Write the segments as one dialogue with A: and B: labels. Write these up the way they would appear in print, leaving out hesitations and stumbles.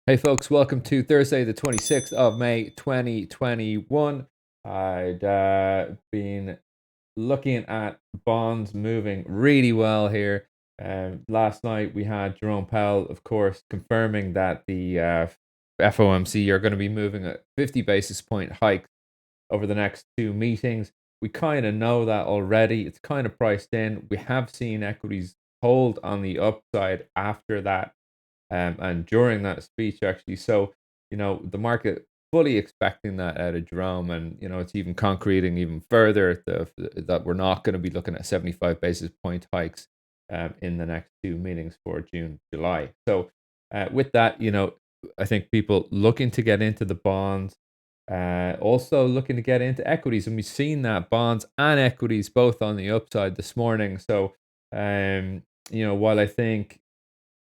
A: Hey folks, welcome to Thursday, the 26th of May, 2021. I'd been looking at bonds moving really well here. Last night we had Jerome Powell, of course, confirming that the FOMC are going to be moving a 50 basis point hike over the next two meetings. We kind of know that already. It's kind of priced in. We have seen equities hold on the upside after that and during that speech, actually. So, the market fully expecting that out of Jerome, and it's even concreting even further that we're not going to be looking at 75 basis point hikes in the next two meetings for June, July. So, with that, I think people looking to get into the bonds, also looking to get into equities, and we've seen that bonds and equities both on the upside this morning. So, while I think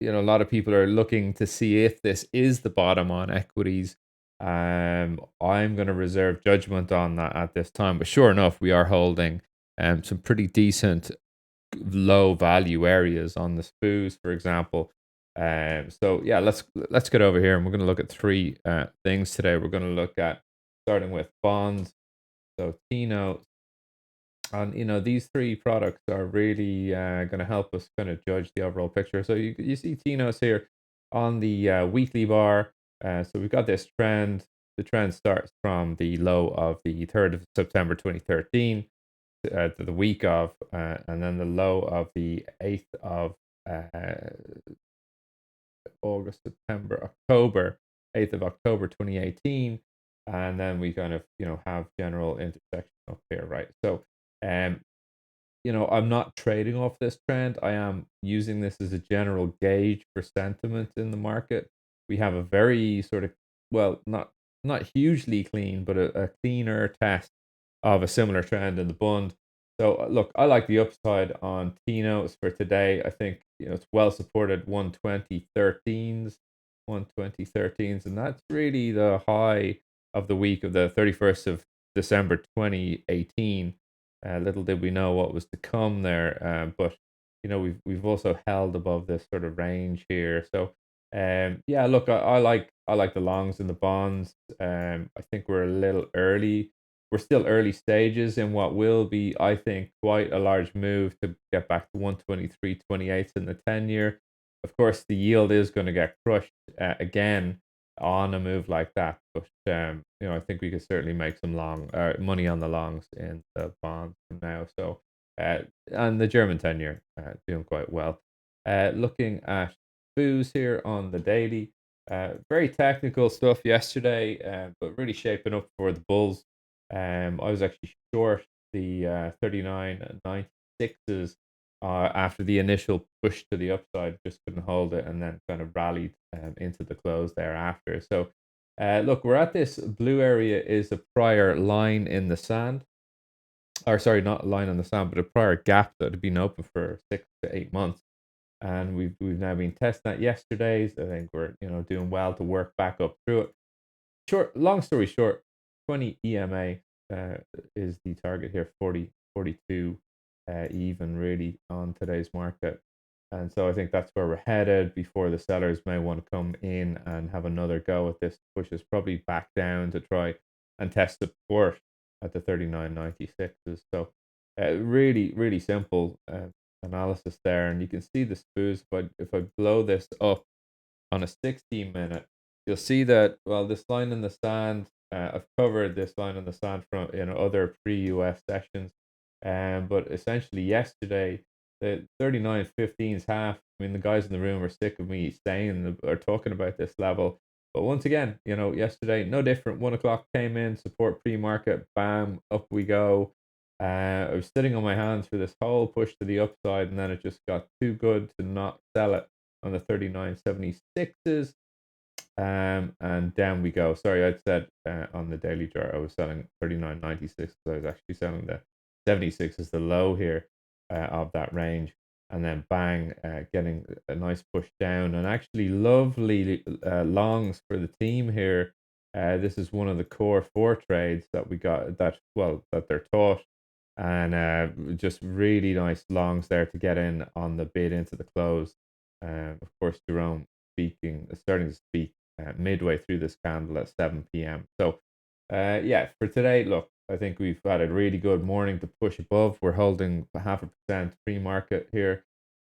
A: a lot of people are looking to see if this is the bottom on equities. I'm going to reserve judgment on that at this time, but sure enough, we are holding some pretty decent low value areas on the SPOs, for example. So yeah, let's get over here, and we're going to look at three things today. We're going to look at starting with bonds. So Tino, and these three products are really going to help us kind of judge the overall picture. So you see Tinos here on the weekly bar. So we've got this trend. The trend starts from the low of the 3rd of September 2013 to the week of, and then the low of the 8th of August, September, October, 8th of October 2018. And then we kind of, have general intersection up here, right? So, um, I'm not trading off this trend. I am using this as a general gauge for sentiment in the market. We have a very sort of, well, not hugely clean, but a cleaner test of a similar trend in the bund. So look, I like the upside on Tinos for today. I think it's well supported 120.13s, 120.13s, and that's really the high of the week of the 31st of December 2018. Little did we know what was to come there, but we've also held above this sort of range here. So yeah, look, I like the longs and the bonds. I think we're a little early. We're still early stages in what will be, I think, quite a large move to get back to 123.28 in the 10-year. Of course, the yield is going to get crushed again on a move like that. But I think we could certainly make some long money on the longs in the bonds from now. So and the German 10-year doing quite well. Looking at booze here on the daily. Very technical stuff yesterday, but really shaping up for the bulls. I was actually short the 39.96s after the initial push to the upside, just couldn't hold it, and then kind of rallied into the close thereafter. So, look, we're at this blue area is a prior line in the sand, or sorry, not a line in the sand, but a prior gap that had been open for 6 to 8 months, and we've now been testing that yesterday. So I think we're doing well to work back up through it. Long story short, 20 EMA uh, is the target here, 40.42 even really on today's market. And so I think that's where we're headed before the sellers may want to come in and have another go at this. Push us probably back down to try and test support at the 39.96s. So really, really simple analysis there. And you can see the spoos. If I blow this up on a 60-minute, you'll see that, well, this line in the sand, I've covered this line in the sand from other pre-US sessions, but essentially yesterday the 39.15's half. I mean, the guys in the room are sick of me saying or talking about this level, but once again, yesterday no different. 1 o'clock came in, support pre-market, bam, up we go. I was sitting on my hands for this whole push to the upside, and then it just got too good to not sell it on the 39.76s. And down we go. Sorry, I'd said on the daily chart I was selling 39.96. I was actually selling the 76 as the low here of that range. And then bang, getting a nice push down, and actually lovely longs for the team here. This is one of the core four trades that we got, that they're taught, and just really nice longs there to get in on the bid into the close. Of course, Jerome starting to speak midway through this candle at 7 p.m. So, yeah, for today, look, I think we've had a really good morning to push above. We're holding 0.5% pre-market here.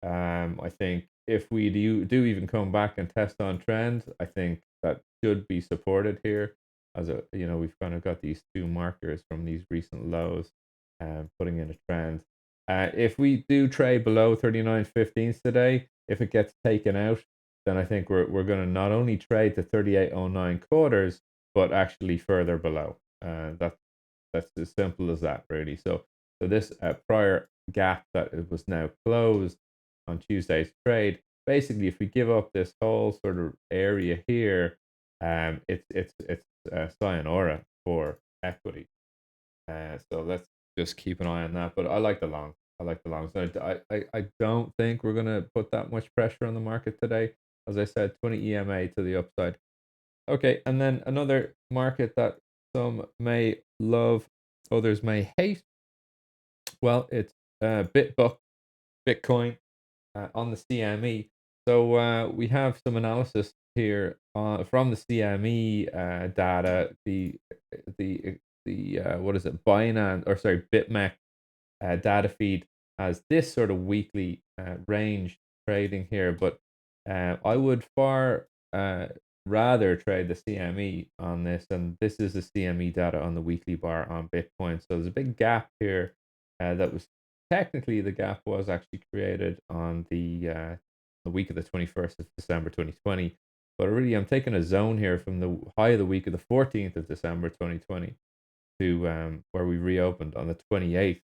A: I think if we do even come back and test on trend, I think that should be supported here. As we've kind of got these two markers from these recent lows, putting in a trend. If we do trade below 39.15 today, if it gets taken out, then I think we're going to not only trade to 38.09 quarters, but actually further below. That's as simple as that, really. So this prior gap that it was now closed on Tuesday's trade, basically, if we give up this whole sort of area here, it's sayonara for equity. So let's just keep an eye on that. But I like the long. I like the longs. I don't think we're gonna put that much pressure on the market today. As I said, 20 EMA to the upside. Okay, and then another market that some may love, others may hate. Well, it's Bitcoin on the CME. So we have some analysis here from the CME data. The what is it? Binance, or sorry, BitMEX data feed has this sort of weekly range trading here, but I would far rather trade the CME on this, and this is the CME data on the weekly bar on Bitcoin. So there's a big gap here that was technically, the gap was actually created on the week of the 21st of December 2020. But really, I'm taking a zone here from the high of the week of the 14th of December 2020 to where we reopened on the 28th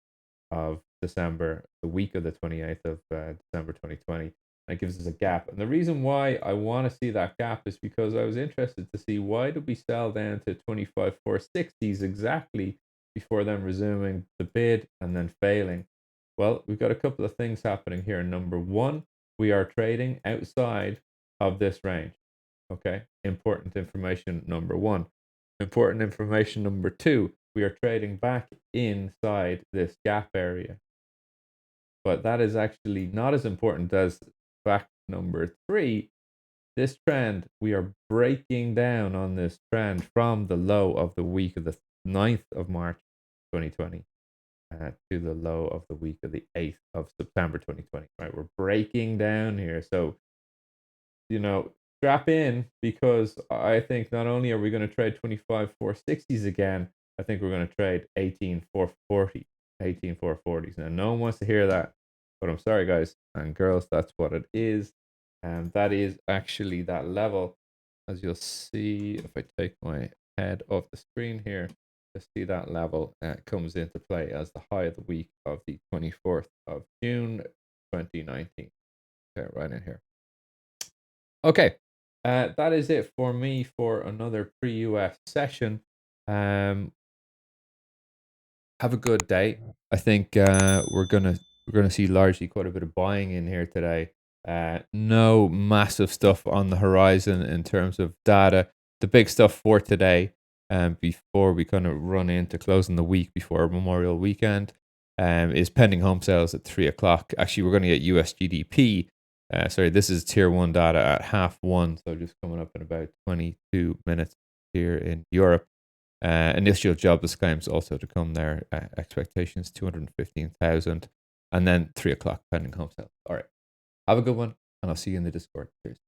A: of December, the week of the 28th of December 2020. That gives us a gap. And the reason why I want to see that gap is because I was interested to see, why did we sell down to 25,460s exactly before then resuming the bid and then failing? Well, we've got a couple of things happening here. Number one, we are trading outside of this range. Okay, important information number one. Important information number two, we are trading back inside this gap area. But that is actually not as important as fact number three. This trend, we are breaking down on this trend from the low of the week of the 9th of March 2020 to the low of the week of the 8th of September 2020. Right, we're breaking down here. So, strap in, because I think not only are we going to trade 25,460s again, I think we're going to trade 18,440, 18,440s. Now, no one wants to hear that, but I'm sorry, guys and girls, that's what it is. And that is actually that level. As you'll see, if I take my head off the screen here, to see that level comes into play as the high of the week of the 24th of June 2019. Okay, right in here. Okay, that is it for me for another pre-US session. Have a good day. I think we're gonna see largely quite a bit of buying in here today. No massive stuff on the horizon in terms of data. The big stuff for today, before we kind of run into closing the week before Memorial Weekend, is pending home sales at 3 o'clock. Actually, we're going to get US GDP. Sorry, this is tier one data at 1:30, so just coming up in about 22 minutes here in Europe. Initial jobless claims also to come there. Expectations 215,000, and then 3 o'clock pending home sales. All right, have a good one, and I'll see you in the Discord. Cheers.